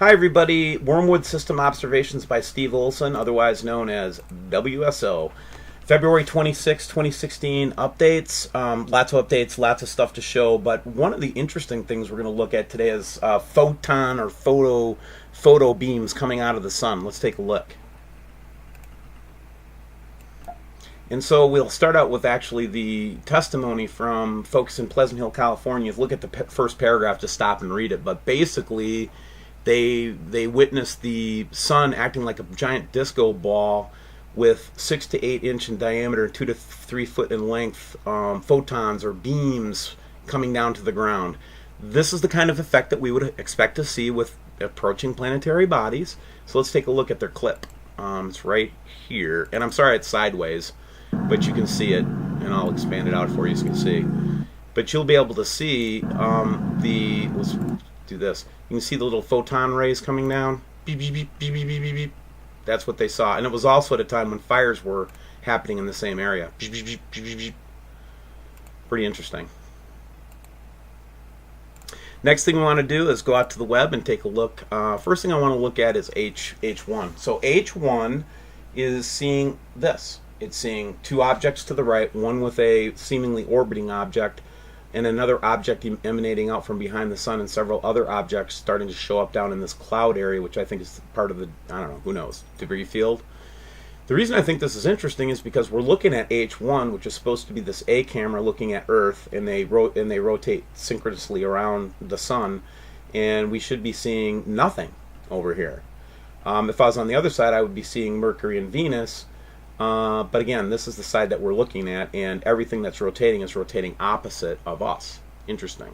Hi everybody, Wormwood System Observations by Steve Olson, otherwise known as WSO. February 26, 2016 updates, lots of updates, lots of stuff to show, but one of the interesting things we're going to look at today is photon or photo beams coming out of the sun. Let's take a look. And so we'll start out with actually the testimony from folks in Pleasant Hill, California. Look at the first paragraph, just stop and read it, but basically they witnessed the sun acting like a giant disco ball with 6 to 8 inch in diameter, 2 to 3 foot in length, photons or beams coming down to the ground. This is the kind of effect that we would expect to see with approaching planetary bodies. So let's take a look at their clip. It's right here, and I'm sorry it's sideways, but you can see it, and I'll expand it out for you so you can see. But you'll be able to see let's do this. You can see the little photon rays coming down. Beep, beep, beep, beep, beep, beep, beep, beep. That's what they saw. And it was also at a time when fires were happening in the same area. Beep, beep, beep, beep, beep, beep. Pretty interesting. Next thing we want to do is go out to the web and take a look. First thing I want to look at is H1. So H1 is seeing this. It's seeing two objects to the right, one with a seemingly orbiting object, and another object emanating out from behind the sun, and several other objects starting to show up down in this cloud area, which I think is part of the, I don't know, who knows, debris field. The reason I think this is interesting is because we're looking at H1, which is supposed to be this A camera looking at Earth, and they rotate synchronously around the sun, and we should be seeing nothing over here. If I was on the other side, I would be seeing Mercury and Venus. But again, this is the side that we're looking at, and everything that's rotating is rotating opposite of us. Interesting.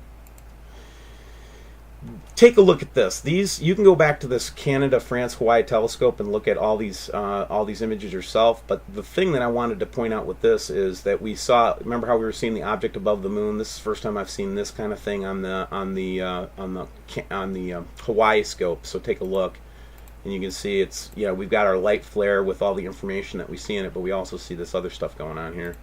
Take a look at this. You can go back to this Canada, France, Hawaii telescope and look at all these images yourself. But the thing that I wanted to point out with this is that we saw. Remember how we were seeing the object above the moon? This is the first time I've seen this kind of thing on the Hawaii scope. So take a look. And you can see it's, we've got our light flare with all the information that we see in it, but we also see this other stuff going on here.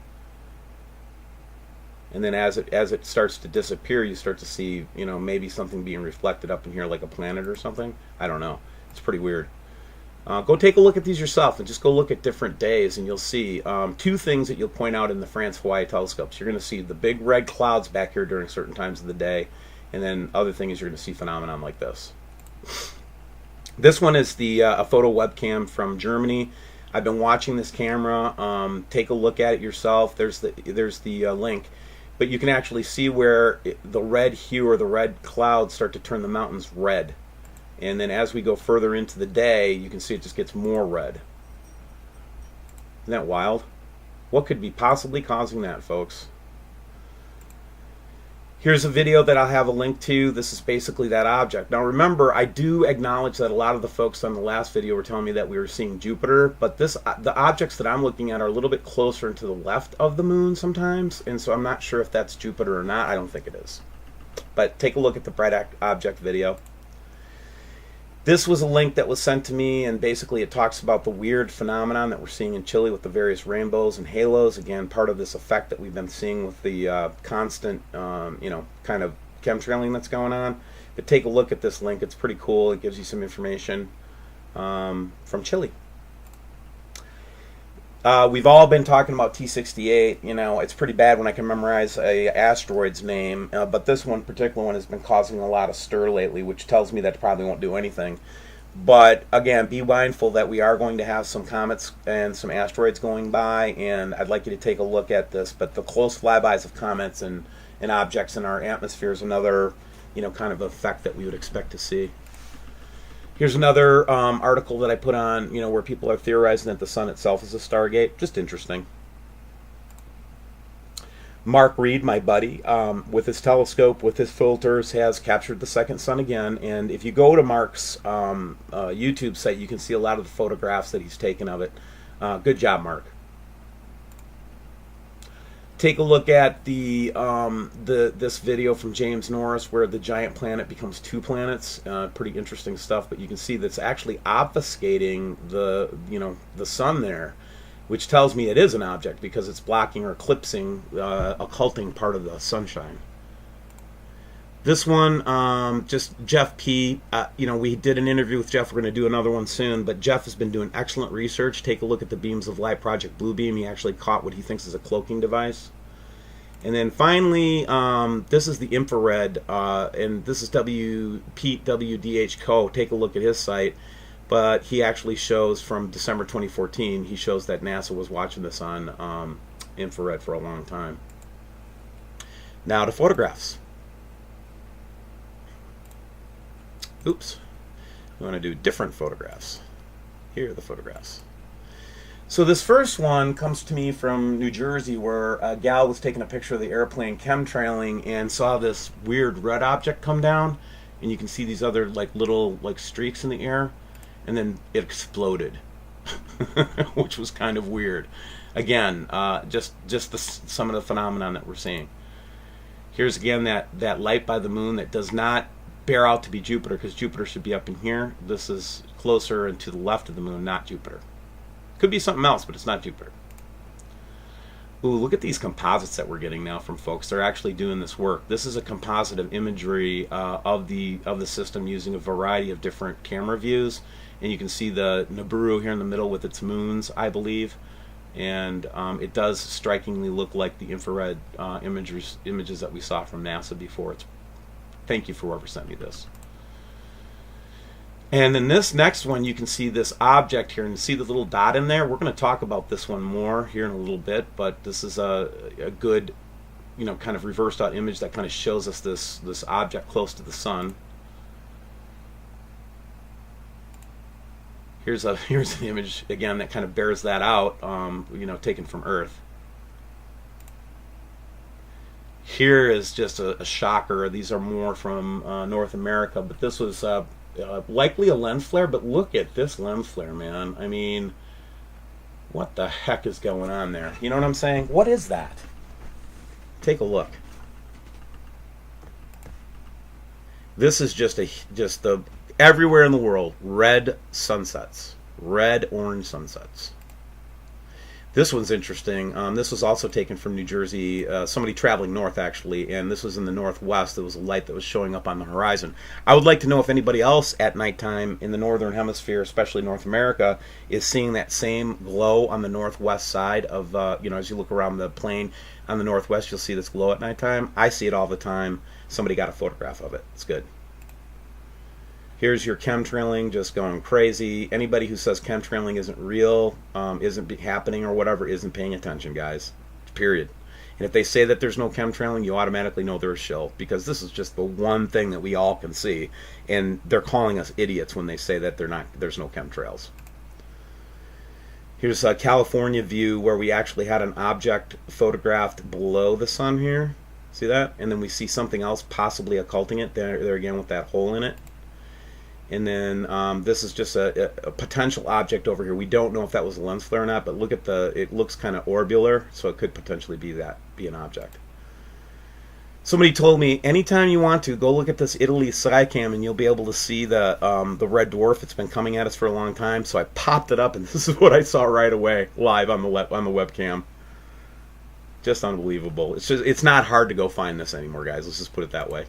And then as it starts to disappear, you start to see, maybe something being reflected up in here like a planet or something. I don't know. It's pretty weird. Go take a look at these yourself and just go look at different days, and you'll see two things that you'll point out in the France-Hawaii telescopes. You're going to see the big red clouds back here during certain times of the day, and then other thing is you're going to see phenomenon like this. This one is a photo webcam from Germany. I've been watching this camera. Take a look at it yourself. There's the link, but you can actually see where the red hue or the red clouds start to turn the mountains red, and then as we go further into the day, you can see it just gets more red. Isn't that wild? What could be possibly causing that, folks? Here's a video that I'll have a link to. This is basically that object. Now remember, I do acknowledge that a lot of the folks on the last video were telling me that we were seeing Jupiter, but the objects that I'm looking at are a little bit closer to the left of the moon sometimes, and so I'm not sure if that's Jupiter or not. I don't think it is. But take a look at the bright object video. This was a link that was sent to me, and basically it talks about the weird phenomenon that we're seeing in Chile with the various rainbows and halos. Again, part of this effect that we've been seeing with the constant, kind of chemtrailing that's going on. But take a look at this link. It's pretty cool. It gives you some information from Chile. We've all been talking about T68. It's pretty bad when I can memorize a asteroid's name, but this particular one has been causing a lot of stir lately, which tells me that it probably won't do anything. But again, be mindful that we are going to have some comets and some asteroids going by, and I'd like you to take a look at this. But the close flybys of comets and objects in our atmosphere is another, kind of effect that we would expect to see. Here's another article that I put on, where people are theorizing that the sun itself is a stargate. Just interesting. Mark Reed, my buddy, with his telescope, with his filters, has captured the second sun again. And if you go to Mark's YouTube site, you can see a lot of the photographs that he's taken of it. Good job, Mark. Take a look at this video from James Norris where the giant planet becomes two planets. Pretty interesting stuff, but you can see that's actually obfuscating the sun there, which tells me it is an object because it's blocking or eclipsing, occulting part of the sunshine. This one, just Jeff P. We did an interview with Jeff. We're going to do another one soon. But Jeff has been doing excellent research. Take a look at the Beams of Light Project Bluebeam. He actually caught what he thinks is a cloaking device. And then finally, this is the infrared, and this is Pete WDH Co. Take a look at his site. But he actually shows from December 2014, he shows that NASA was watching this on infrared for a long time. Now to photographs. Oops. We want to do different photographs. Here are the photographs. So this first one comes to me from New Jersey, where a gal was taking a picture of the airplane chemtrailing and saw this weird red object come down, and you can see these other little streaks in the air, and then it exploded, which was kind of weird. Again, just some of the phenomenon that we're seeing. Here's again that light by the moon that does not bear out to be Jupiter, because Jupiter should be up in here. This is closer and to the left of the moon, not Jupiter. Could be something else, but it's not Jupiter. Ooh, look at these composites that we're getting now from folks. They're actually doing this work. This is a composite of imagery of the system using a variety of different camera views, and you can see the Nibiru here in the middle with its moons, I believe, and it does strikingly look like the infrared images that we saw from NASA before. Thank you for whoever sent me this. And then this next one, you can see this object here, and see the little dot in there. We're going to talk about this one more here in a little bit, but this is a good, kind of reversed out image that kind of shows us this object close to the sun. Here's an image again that kind of bears that out, taken from Earth. Here is just a shocker. These are more from North America, but this was likely a lens flare. But look at this lens flare, man. I mean, what the heck is going on there? You know what I'm saying? What is that? Take a look. This is just the everywhere in the world, red sunsets, red orange sunsets. This one's interesting. This was also taken from New Jersey, somebody traveling north actually, and this was in the northwest. There was a light that was showing up on the horizon. I would like to know if anybody else at nighttime in the northern hemisphere, especially North America, is seeing that same glow on the northwest side of, as you look around the plane on the northwest, you'll see this glow at nighttime. I see it all the time. Somebody got a photograph of it. It's good. Here's your chemtrailing just going crazy. Anybody who says chemtrailing isn't real, isn't happening or whatever, isn't paying attention, guys. Period. And if they say that there's no chemtrailing, you automatically know they're a shill, because this is just the one thing that we all can see, and they're calling us idiots when they say that there's no chemtrails. Here's a California view where we actually had an object photographed below the sun here. See that? And then we see something else possibly occulting it there again with that hole in it. And then this is just a potential object over here. We don't know if that was a lens flare or not, but look at it looks kind of orbular, so it could potentially be an object. Somebody told me, anytime you want to, go look at this Italy Skycam and you'll be able to see the red dwarf. It's been coming at us for a long time, so I popped it up and this is what I saw right away, live on the webcam. Just unbelievable. It's not hard to go find this anymore, guys. Let's just put it that way.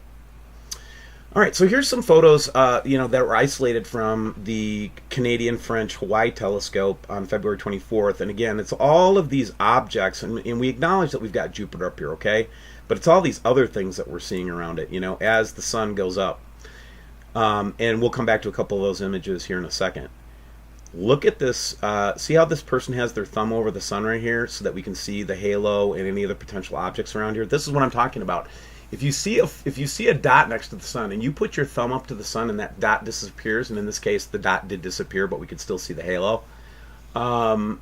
All right, so here's some photos, that were isolated from the Canadian-French Hawaii telescope on February 24th. And again, it's all of these objects, and we acknowledge that we've got Jupiter up here, okay? But it's all these other things that we're seeing around it, as the sun goes up. And we'll come back to a couple of those images here in a second. Look at this. See how this person has their thumb over the sun right here so that we can see the halo and any other potential objects around here? This is what I'm talking about. If you see a dot next to the sun and you put your thumb up to the sun and that dot disappears, and in this case the dot did disappear, but we could still see the halo,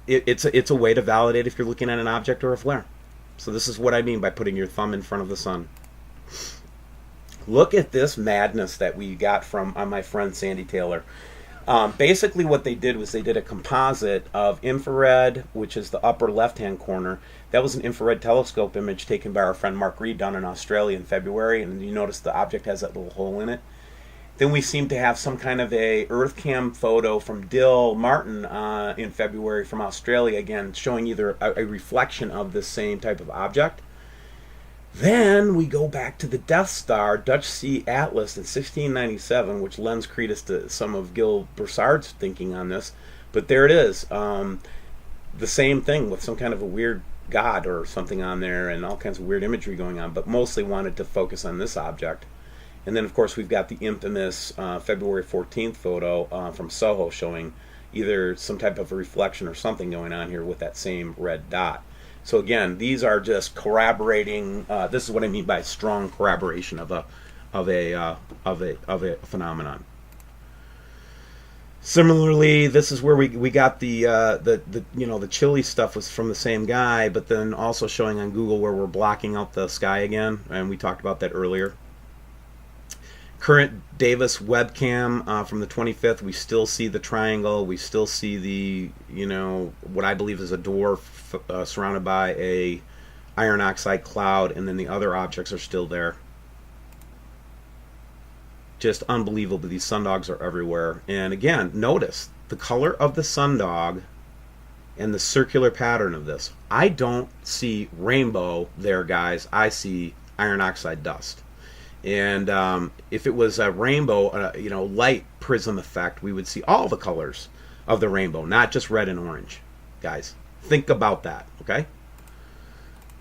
it's a way to validate if you're looking at an object or a flare. So this is what I mean by putting your thumb in front of the sun. Look at this madness that we got from my friend Sandy Taylor. Basically what they did was they did a composite of infrared, which is the upper left-hand corner. That was an infrared telescope image taken by our friend Mark Reed down in Australia in February, and you notice the object has that little hole in it. Then we seem to have some kind of a EarthCam photo from Dill Martin in February from Australia, again showing either a reflection of this same type of object. Then we go back to the Death Star Dutch Sea Atlas in 1697, which lends credence to some of Gil Broussard's thinking on this. But there it is. The same thing with some kind of a weird god or something on there and all kinds of weird imagery going on, but mostly wanted to focus on this object. And then, of course, we've got the infamous February 14th photo from Soho showing either some type of a reflection or something going on here with that same red dot. So again, these are just corroborating. This is what I mean by strong corroboration of a phenomenon. Similarly, this is where we got the chilly stuff was from the same guy, but then also showing on Google where we're blocking out the sky again, and we talked about that earlier. Current Davis webcam from the 25th, we still see the triangle, we still see the, what I believe is a dwarf surrounded by a iron oxide cloud, and then the other objects are still there. Just unbelievable. These sundogs are everywhere. And again, notice the color of the sundog and the circular pattern of this. I don't see rainbow there, guys. I see iron oxide dust. And if it was a rainbow, light prism effect, we would see all the colors of the rainbow, not just red and orange. Guys, think about that, okay?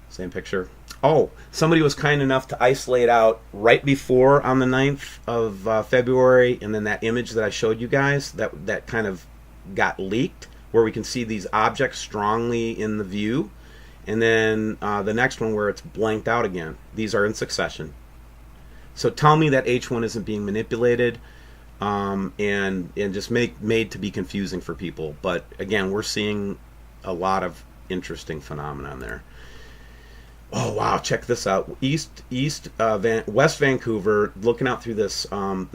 Same picture. Oh, somebody was kind enough to isolate out right before on the 9th of February, and then that image that I showed you guys, that kind of got leaked, where we can see these objects strongly in the view, and then the next one where it's blanked out again. These are in succession. So tell me that H1 isn't being manipulated and just made to be confusing for people. But again, we're seeing a lot of interesting phenomenon there. Oh wow! Check this out. West Vancouver, looking out through this webcam,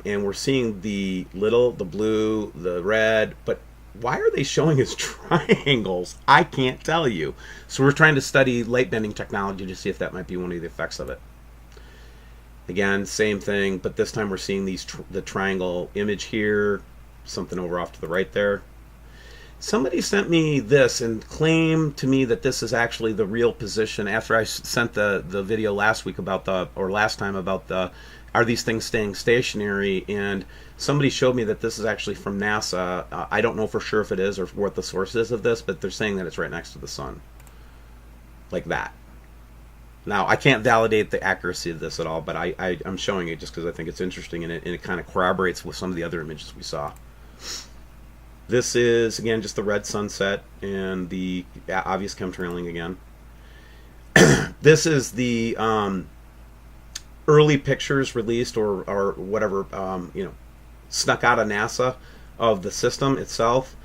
and we're seeing the blue, the red. But why are they showing us triangles? I can't tell you. So we're trying to study light bending technology to see if that might be one of the effects of it. Again, same thing, but this time we're seeing the triangle image here, something over off to the right there. Somebody sent me this and claimed to me that this is actually the real position after I sent the video last time about are these things staying stationary, and somebody showed me that this is actually from NASA. I don't know for sure if it is or what the source is of this, but they're saying that it's right next to the sun. Like that. Now, I can't validate the accuracy of this at all, but I'm showing it just because I think it's interesting, and it kind of corroborates with some of the other images we saw. This is, again, just the red sunset and the obvious chemtrailing again. This is the early pictures released or whatever, snuck out of NASA of the system itself.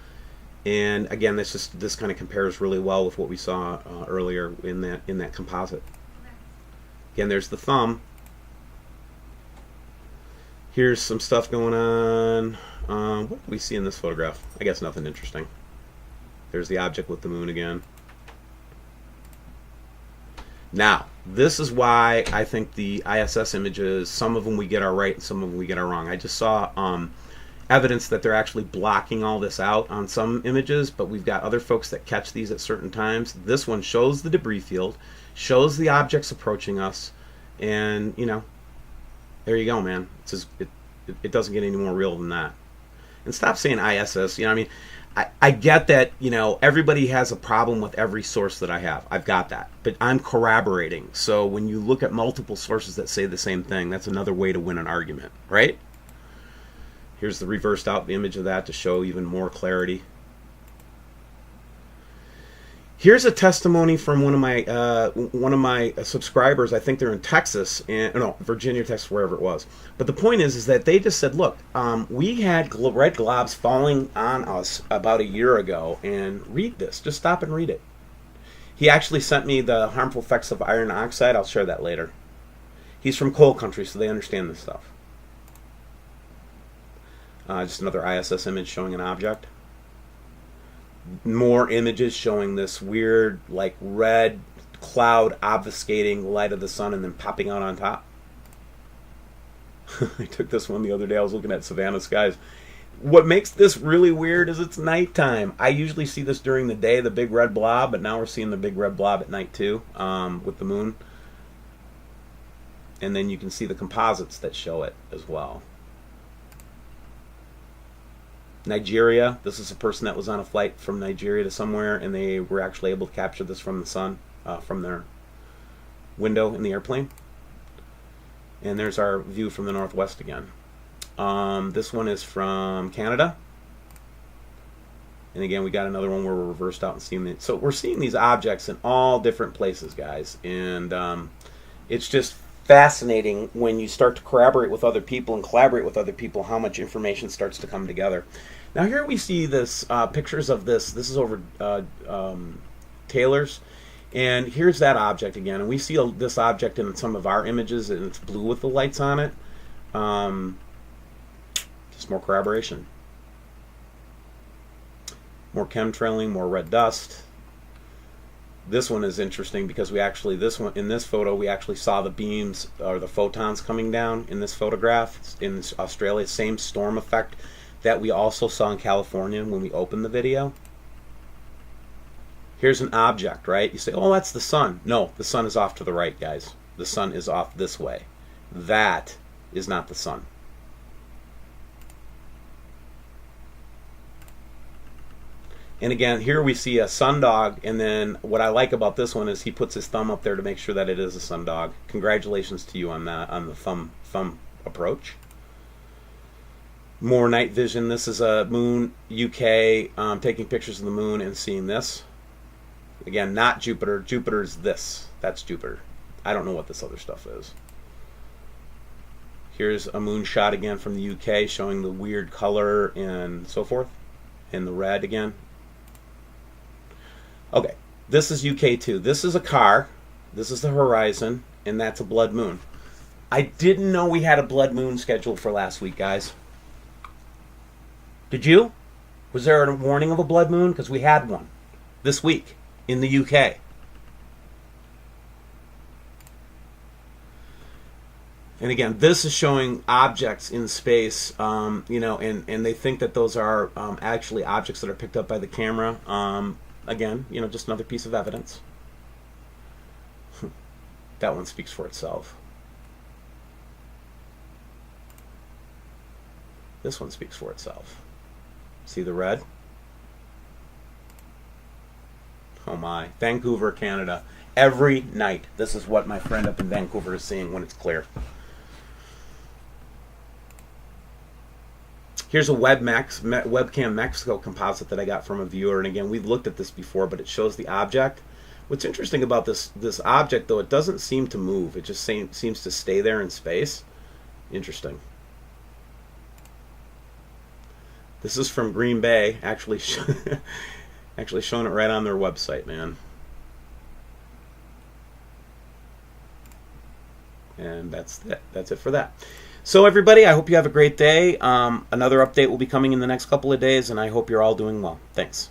And again, this kind of compares really well with what we saw earlier in that composite. Again, there's the thumb. Here's some stuff going on. What do we see in this photograph? I guess nothing interesting. There's the object with the moon again. Now, this is why I think the ISS images, some of them we get are right and some of them we get are wrong. I just saw evidence that they're actually blocking all this out on some images, but we've got other folks that catch these at certain times. This one shows the debris field, shows the objects approaching us, and, there you go, man. It doesn't get any more real than that. And stop saying ISS. I get that, everybody has a problem with every source that I have. I've got that. But I'm corroborating. So when you look at multiple sources that say the same thing, that's another way to win an argument, right? Here's the reversed out image of that to show even more clarity. Here's a testimony from one of my subscribers. I think they're in Texas, Virginia, Texas, wherever it was. But the point is that they just said, look, we had red globs falling on us about a year ago, and read this. Just stop and read it. He actually sent me the harmful effects of iron oxide. I'll share that later. He's from coal country, so they understand this stuff. Just another ISS image showing an object. More images showing this weird, like, red cloud obfuscating the light of the sun and then popping out on top. I took this one the other day. I was looking at Savannah skies. What makes this really weird is it's nighttime. I usually see this during the day, the big red blob, but now we're seeing the big red blob at night too, with the moon. And then you can see the composites that show it as well. Nigeria, this is a person that was on a flight from Nigeria to somewhere, and they were actually able to capture this from the sun, from their window in the airplane. And there's our view from the northwest again. This one is from Canada. And again, we got another one where we're reversed out and seeing it. So we're seeing these objects in all different places, guys. And it's just fascinating when you start to corroborate with other people and collaborate with other people how much information starts to come together. Now here we see this pictures of this. This is over Taylor's. And here's that object again. And we see this object in some of our images, and it's blue with the lights on it. Just more corroboration. More chemtrailing, more red dust. This one is interesting because we actually, in this photo, we actually saw the beams or the photons coming down in this photograph in Australia. Same storm effect that we also saw in California when we opened the video. Here's an object, right? You say, oh, that's the sun. No, the sun is off to the right, guys. The sun is off this way. That is not the sun. And again, here we see a sundog, and then what I like about this one is he puts his thumb up there to make sure that it is a sundog. Congratulations to you on that, on the thumb approach. More night vision. This is a moon, UK, taking pictures of the moon and seeing this. Again, not Jupiter. Jupiter's this. That's Jupiter. I don't know what this other stuff is. Here's a moon shot again from the UK showing the weird color and so forth. And the red again. Okay, this is UK too. This is a car. This is the horizon. And that's a blood moon. I didn't know we had a blood moon scheduled for last week, guys. Did you? Was there a warning of a blood moon? Because we had one this week in the UK. And again, this is showing objects in space, you know, and they think that those are actually objects that are picked up by the camera. Again, you know, just another piece of evidence. That one speaks for itself. This one speaks for itself. See the red? Oh my. Vancouver, Canada. Every night. This is what my friend up in Vancouver is seeing when it's clear. Here's a webcam Mexico composite that I got from a viewer. And again, we've looked at this before, but it shows the object. What's interesting about this object, though, it doesn't seem to move. It just seems to stay there in space. Interesting. This is from Green Bay, actually showing it right on their website, man. And that's it. That's it for that. So everybody, I hope you have a great day. Another update will be coming in the next couple of days, and I hope you're all doing well. Thanks.